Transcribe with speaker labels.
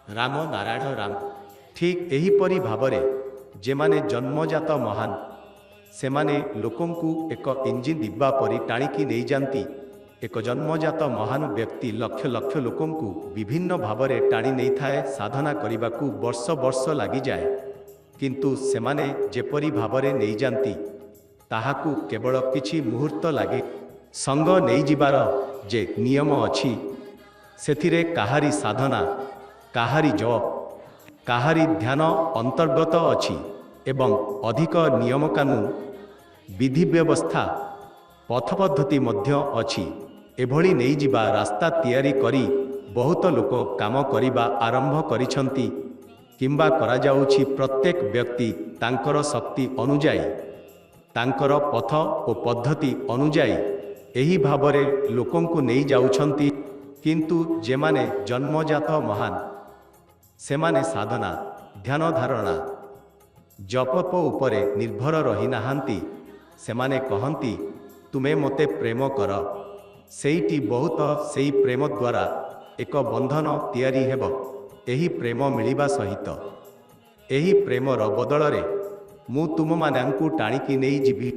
Speaker 1: राम नारायण राम ठीक एहीपरि भावरे जेमाने जन्मजात महान सेमाने लोकंकु एक इंजिन डिब्बा परि टाणिकी नहीं जाती। एक जन्मजात महान व्यक्ति लक्ष लक्ष लोकंकु विभिन्न भावरे टाणी नहीं थाए। साधना करिबाकु वर्ष वर्ष लागि जाए, किंतु सेमाने जेपरि भावरे नहीं जाती ताहाकु केवल किछि मुहूर्त लागे। संग नहीं जिबार जे नियम अछि सेथिरे काहारी साधना, काहारी जप, काहारी ध्यान अंतर्गत अछि एवं अधिक नियम कानून, विधि व्यवस्था, पथ पद्धति मध्य अछि। एभली नहीं जिबा रास्ता तैयारी करी बहुत लोक काम करिबा आरंभ करिसंती किंबा करा जाउछि। प्रत्येक व्यक्ति तांकर शक्ति अनुजाई, तांकर पथ ओ पद्धति अनुजाई एही भावरे लोकंकु नहीं जाउछंती। किंतु जेमाने जन्मजात महान सेमाने साधना, ध्यान धारणा, जपप उपरे निर्भर रही नाहांती। सेमाने कहंती तुमे मते प्रेम कर, सेईटी बहुत सेई प्रेम द्वारा एक बंधन तैयारी हेब। एही प्रेम मिलिबा सहित एही प्रेमर बदलरे मु तुम मानंकु टाणिकी नहीं जिबी।